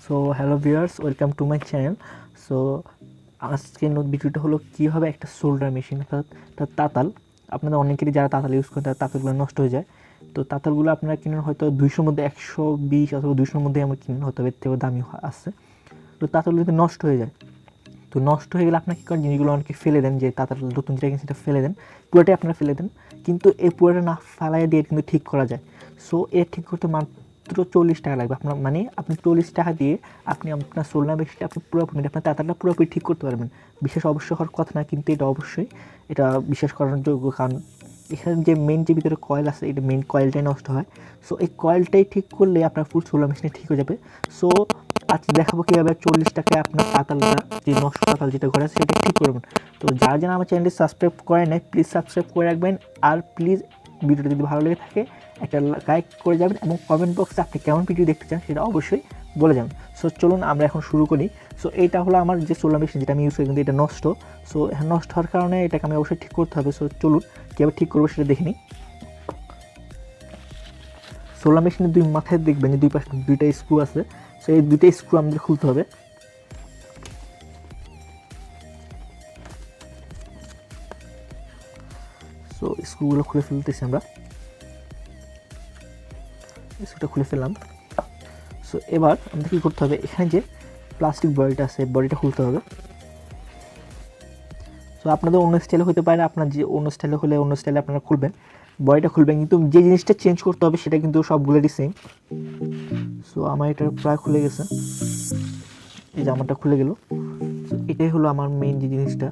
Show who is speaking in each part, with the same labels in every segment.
Speaker 1: So hello viewers, welcome to my channel. So আজকের ভিডিওটা হলো কীভাবে একটা সোল্ডার মেশিন অর্থাৎ তাতাল, আপনাদের অনেকেরই যারা তাতাল ইউজ করেন তার তাতালগুলো নষ্ট হয়ে যায়। তো তাতালগুলো আপনারা কিনেন হয়তো 200 মধ্যে 120 অথবা 200 মধ্যে আমরা কিনেন, হয়তো এর থেকেও দামি আসছে। তো তাতালগুলো যদি নষ্ট হয়ে যায়, তো নষ্ট হয়ে গেলে আপনার কী করেন, জিনিসগুলো অনেকে ফেলে দেন, যে তাতাল নতুন যেটা কিনে সেটা ফেলে দেন, পুরোটাই আপনারা ফেলে দেন। কিন্তু এই পুরোটা না ফেলাই দিয়ে কিন্তু ঠিক করা যায়। সো এর ঠিক করতে মাত্র 40 টাকা লাগবে আপনার, মানে আপনি 40 টাকা দিয়ে আপনি আপনার সোলার মেশিনটা আপনি পুরোপুরি আপনার তাতালটা পুরোপুরি ঠিক করতে পারবেন। বিশেষ অবশ্যই হওয়ার কথা না, কিন্তু এটা অবশ্যই এটা বিশ্বাস করার যোগ্য, কারণ এখানে যে মেন যে ভিতরে কয়েল আছে, এটা মেন কয়েলটাই নষ্ট হয়। সো এই কয়েলটাই ঠিক করলে আপনার ফুল সোলার মেশিনে ঠিক হয়ে যাবে। সো আজ দেখাবো কীভাবে 40 টাকায় আপনার তাতালটা, যে নষ্ট তাতাল যেটা ঘরে আছে সেটা ঠিক করবেন। তো যারা যেন আমার চ্যানেলটি সাবস্ক্রাইব করে নেয়, প্লিজ সাবস্ক্রাইব করে রাখবেন। আর প্লিজ ভিডিওটা যদি ভালো লেগে থাকে একটা লাইক করে যাবেন, এবং কমেন্ট বক্সে আপনি কেমন ভিডিও দেখতে চান সেটা অবশ্যই বলে যাবেন। সো চলুন আমরা এখন শুরু করি। সো এইটা হলো আমার যে সোলার মেশিন যেটা আমি ইউজ করি, কিন্তু এটা নষ্ট। সো নষ্ট হওয়ার কারণে এটাকে আমি অবশ্যই ঠিক করতে হবে। সো চলুন কীভাবে ঠিক করবো সেটা দেখে নিই। সোলার মেশিনের দুই মাথায় দেখবেন যে দুই পাশে দুইটা স্ক্রু আছে। সো এই দুইটা স্ক্রু আমাদের খুলতে হবে। সো স্ক্রুগুলো খুলে ফেলতেছি আমরা, স্ক্রুটা খুলে ফেললাম। সো এবার আমাদের কী করতে হবে, এখানে যে প্লাস্টিক বডিটা আছে বডিটা খুলতে হবে। সো আপনাদের অন্য স্টাইলে হতে পারে, আপনার যে অন্য স্টাইলে হলে অন্য স্টাইলে আপনারা খুলবেন, বডিটা খুলবেন, কিন্তু যে জিনিসটা চেঞ্জ করতে হবে সেটা কিন্তু সবগুলোরই সেম। সো আমার এটা প্রায় খুলে গেছে, এই জামাটা খুলে গেল। সো এটাই হলো আমার মেইন যে জিনিসটা।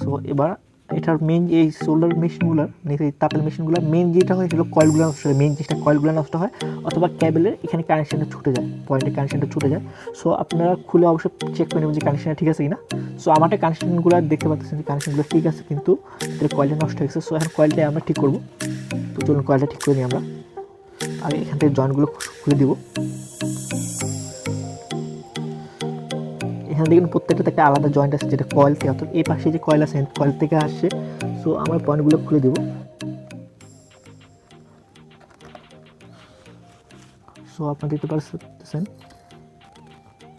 Speaker 1: সো এবার এটার মেইন এই সোলার মেশিনগুলোর, এই তাতাল মেশিনগুলোর মেইন যেটা হয় সেগুলো কয়েলগুলো নষ্ট হয়, মেইন জিনিসটা কয়েলগুলো নষ্ট হয়, অথবা ক্যাবেলের এখানে কানেকশানটা ছুটে যায়, পয়েন্টে কানেকশানটা ছুটে যায়। সো আপনারা খুলে অবশ্যই চেক করে নেবেন যে কানেকশানটা ঠিক আছে কিনা। সো আমারটা কানেকশানগুলো দেখতে পাচ্ছেন যে কানেকশানগুলো ঠিক আছে, কিন্তু এটার কয়েলটা নষ্ট হয়ে গেছে। সো এখন কয়েলটাই আমরা ঠিক করবো। তো চলুন কয়েলটা ঠিক করে নিই আমরা। আগে এখান থেকে জয়েন্টগুলো খুলে দিব। এখানে দেখুন প্রত্যেকটা একটা আলাদা জয়েন্ট আছে, যেটা কয়েল থেকে, অর্থাৎ এই পাশে যে কয়েল আছে কয়েল থেকে আসছে। সো আমার পয়েন্টগুলো খুলে দেবো। সো আপনারা দেখতে পাচ্ছেন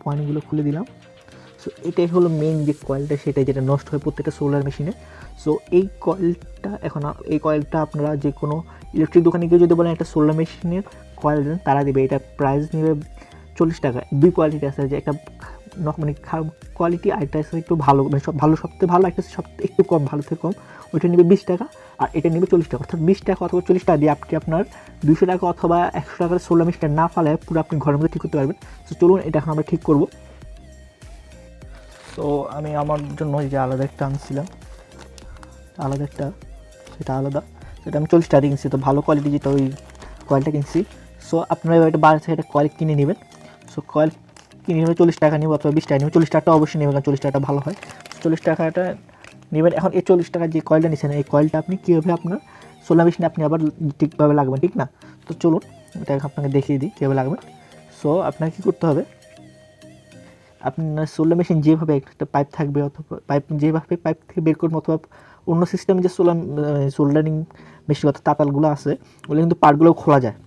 Speaker 1: পয়েন্টগুলো খুলে দিলাম। সো এটাই হলো মেইন যে কয়েলটা, সেটাই যেটা নষ্ট হয় প্রত্যেকটা সোলার মেশিনে। সো এই কয়েলটা এখন, এই কয়েলটা আপনারা যে কোনো ইলেকট্রিক দোকানে গিয়ে যদি বলেন একটা সোলার মেশিনের কয়েল দেন, তারা দেবে। এটা প্রাইস নেবে 40 টাকা। দুই কোয়ালিটি আছে, যে একটা মানে খারাপ কোয়ালিটি, আরেকটা আছে একটু ভালো, মানে সব ভালো, সবথেকে ভালো, একটা সবথেকে একটু কম, ভালো থেকে কম, ওইটা নেবে 20 টাকা, আর এটা নেবে 40 টাকা। অর্থাৎ 20 টাকা অথবা 40 টাকা দিয়ে আপনি আপনার 200 টাকা অথবা 100 টাকার সোলার মেশিনটা না ফালায় পুরো আপনি ঘরের মধ্যে ঠিক করতে পারবেন। তো চলুন এটা এখন আমরা ঠিক করবো। তো আমি আমার জন্য যে আলাদা একটা আনছিলাম, আলাদা একটা, সেটা আলাদা, সেটা আমি 40 টাকা কিনছি। তো ভালো কোয়ালিটি যেটা, ওই কয়েলটা কিনছি। সো আপনারা এটা বাইরে থেকে একটা কয়েল কিনে নেবেন। সো কয়েল কিনে নেবে 40 টাকা নেবে অথবা 20 টাকা নেবে, 40 টাকাটা অবশ্যই নেবেন, কারণ 40 টাকাটা ভালো হয়। 40 টাকাটা নেবেন। এখন এই 40 টাকার যে কয়েলটা নিচ্ছেন, এই কয়েলটা আপনি কীভাবে আপনার সোলার মেশিনে আপনি আবার ঠিকভাবে লাগবেন, ঠিক না? তো চলুন এটা আপনাকে দেখিয়ে দিই কীভাবে লাগবেন। সো আপনাকে কী করতে হবে, আপনার সোলার মেশিন যেভাবে একটা পাইপ থাকবে, অথবা পাইপ যেভাবে পাইপ থেকে বের করবেন, অথবা অন্য সিস্টেমে যে সোল্ডারিং মেশিন অর্থাৎ তাতালগুলো আছে, ওগুলো কিন্তু পার্টগুলো খোলা যায়।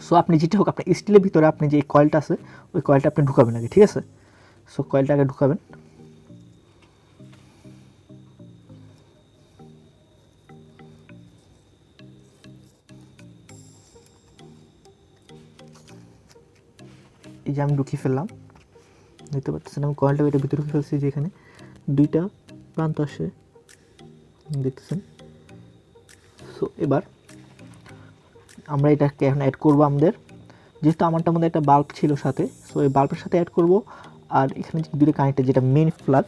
Speaker 1: সো আপনি যেটা হোক, আপনার স্টিলের ভিতরে আপনি যে কয়েলটা আছে ওই কয়েলটা আপনি ঢুকাবেন আগে, ঠিক আছে? সো কয়েলটা আগে ঢুকাবেন। এই যে আমি ঢুকিয়ে ফেললাম, দেখতে পাচ্ছেন আমি কয়েলটা এটার ভিতরে ঢুকে ফেলছি, যেখানে দুইটা প্রান্ত আসে, দেখতেছেন। সো এবার আমরা এটাকে এখন অ্যাড করবো আমাদের, যেহেতু আমারটার মধ্যে একটা বাল্ব ছিল সাথে, সো এই বাল্বের সাথে অ্যাড করব। আর এখানে যে দুটো কানেক্টেড, যেটা মেইন ফ্ল্যাগ,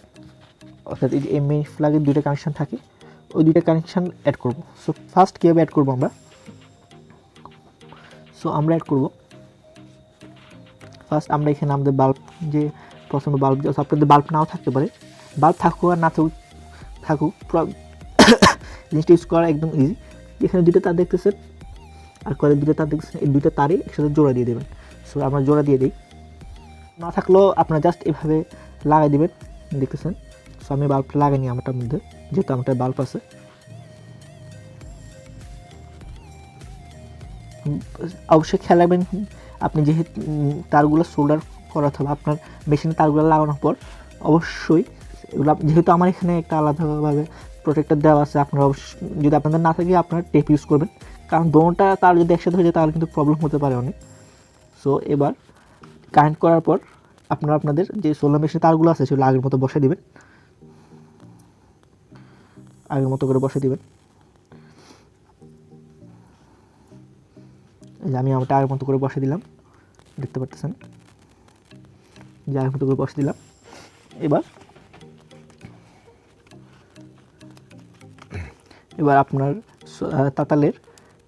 Speaker 1: অর্থাৎ এই মেইন ফ্ল্যাগের দুটো কানেকশান থাকে, ওই দুটো কানেকশান অ্যাড করব। সো ফার্স্ট কীভাবে অ্যাড করবো আমরা, সো আমরা অ্যাড করব ফার্স্ট, আমরা এখানে আমাদের বাল্ব, যে প্রথমে বাল্ব, আপনাদের বাল্ব নাও থাকতে পারে, বাল্ব থাকুক আর না থাকুক জিনিসটা ইউজ করা একদম ইজি। এখানে দুটো তার দেখতেছেন, আর কয়েলের দুটো তার দেখতেছেন, এই দুটো তারই একসাথে জোড়া দিয়ে দেবেন। সো আমরা জোড়া দিয়ে দিই, না থাকলেও আপনারা জাস্ট এভাবে লাগাই দেবেন, দেখতেছেন। সো আমি বাল্বটা লাগাইনি আমারটার মধ্যে, যেহেতু আমারটা বাল্ব আছে। অবশ্যই খেয়াল রাখবেন আপনি যেহেতু তারগুলো সোল্ডার করাতে হবে। আপনার মেশিনে তারগুলো লাগানোর পর অবশ্যই এগুলো, যেহেতু আমার এখানে একটা আলাদাভাবে প্রোটেক্টর দেওয়া আছে, আপনারা অবশ্যই যদি আপনাদের না থাকে আপনারা টেপ ইউজ করবেন, কারণ দোনোটা তার যদি একসাথে হয়ে যায় তাহলে কিন্তু প্রবলেম হতে পারে অনেক। সো এবার কানেক্ট করার পর আপনারা আপনাদের যে সোলার মেশিনের তারগুলো আছে সেগুলো আগের মতো বসে দিবেন, আগের মতো করে বসে দিবেন। যে আমি আমারটা আগের মতো করে বসে দিলাম, দেখতে পাচ্ছেন যে আগের মতো করে বসে দিলাম। এবার আপনার তাতালের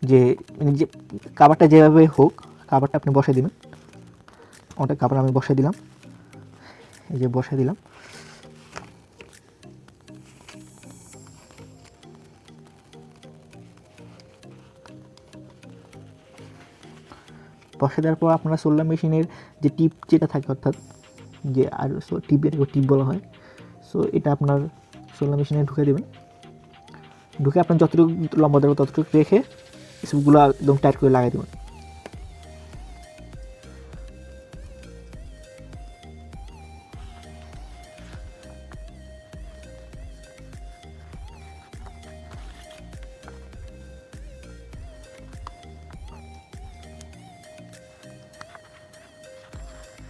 Speaker 1: যে যে কাভারটা যেভাবে হোক কাভারটা আপনি বসে দিবেন। ওটা কাভার আমি বসে দিলাম, এই যে বসে দিলাম। বসে দেওয়ার পর আপনার সোলার মেশিনের যে টিপ যেটা থাকে, অর্থাৎ যে আর টিপ, এটাকে টিপ বলা হয়। সো এটা আপনার সোলার মেশিনে ঢুকে দেবেন। ঢুকে আপনার যতটুকু লম্বা দেবো ততটুকু রেখে সবগুলো একদম টাইট করে লাগাই দেবেন।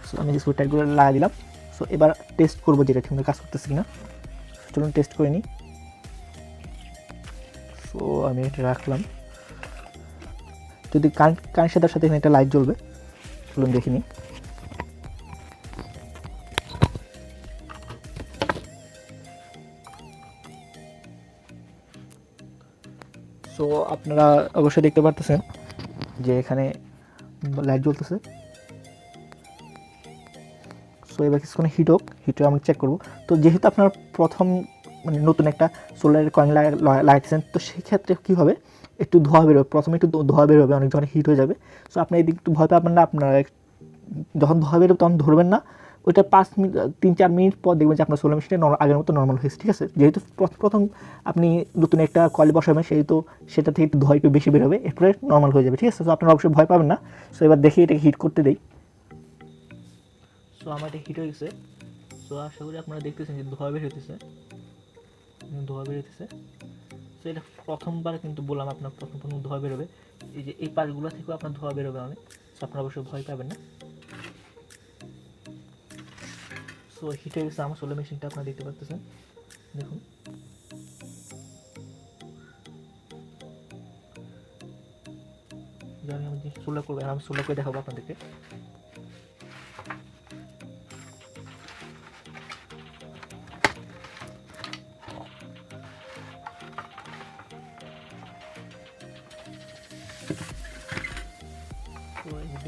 Speaker 1: সো আমি যে টাইট করে লাগাই দিলাম। সো এবার টেস্ট করবো যেটা ঠিকমতো কাজ করতেছে কিনা। চলুন টেস্ট করে নিই। সো আমি এটা রাখলাম। যদি কারেন্ট সাথে সাথে এখানে একটা লাইট জ্বলবে, চলুন দেখে নিই। সো আপনারা অবশ্যই দেখতে পারতেছেন যে এখানে লাইট জ্বলতেছে। সো এবার কিছুক্ষণ হিট হোক, হিটে আমি চেক করবো। তো যেহেতু আপনার প্রথম মানে নতুন একটা সোলারের কয়েন লাগাইতেছেন, তো সেক্ষেত্রে কী হবে, একটু ধোঁয়া বেরোবে, প্রথমে একটু ধোঁয়া বেরোবে, অনেক যখন হিট হয়ে যাবে। সো আপনি এদিকে একটু ভয় পাবেন না, আপনারা যখন ধোঁয়া বেরোবে তখন ধরবেন না। ওইটা 5 মিনিট 3-4 মিনিট পর দেখবেন যে আপনার সোলার মেশিনটা আগের মতো নর্মাল হয়েছে, ঠিক আছে। যেহেতু প্রথম আপনি নতুন একটা কয়েল বসাবেন, সেহেতু সেটা থেকে একটু ধোঁয়া একটু বেশি বেরোবে, এরপরে নর্মাল হয়ে যাবে, ঠিক আছে। সো আপনারা অবশ্যই ভয় পাবেন না। সো এবার দেখি এটাকে হিট করতে দেই। সো আমার এটা হিট হয়ে গেছে। সো আশা করি আপনারা দেখতেছেন যে ধোঁয়া বের হইতেছে, ধোঁয়া বের হইতেছে। সো এটা প্রথমবার কিন্তু বললাম আপনার প্রথম ধোঁয়া বেরোবে, এই যে এই পাশগুলো থেকেও আপনার ধোঁয়া বেরোবে অনেক। সো আপনারা অবশ্যই ভয় পাবেন না। সো হিট হয়ে গেছে আমার সোলার মেশিনটা, আপনারা দেখতে পাচ্ছেন, দেখুন। আমি সোলার করবো, আমি সোলার করে দেখাবো আপনাদেরকে।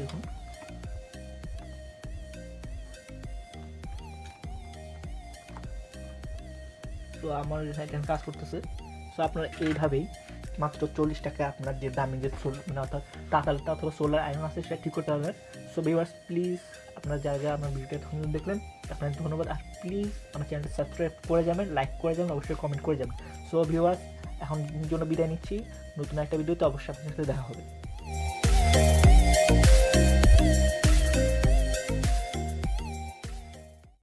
Speaker 1: দেখুন তো আমার এখানে কাজ করতেছে। সো আপনারা এইভাবেই মাত্র 40 টাকায় আপনার যে দামি যে মানে অর্থাৎ তাতালটা অথবা সোলার আয়রন আছে সেটা ঠিক করতে পারবেন। সো ভিউয়ার্স প্লিজ আপনার জায়গায় আমার ভিডিওটা তখন দেখলেন, আপনার ধন্যবাদ। আর প্লিজ আমার চ্যানেলটা সাবস্ক্রাইব করে যাবেন, লাইক করে যাবেন, অবশ্যই কমেন্ট করে যাবেন। সো ভিউয়ার্স এখন জন্য বিদায় নিচ্ছি, নতুন একটা ভিডিওতে অবশ্যই আপনার সাথে দেখা হবে।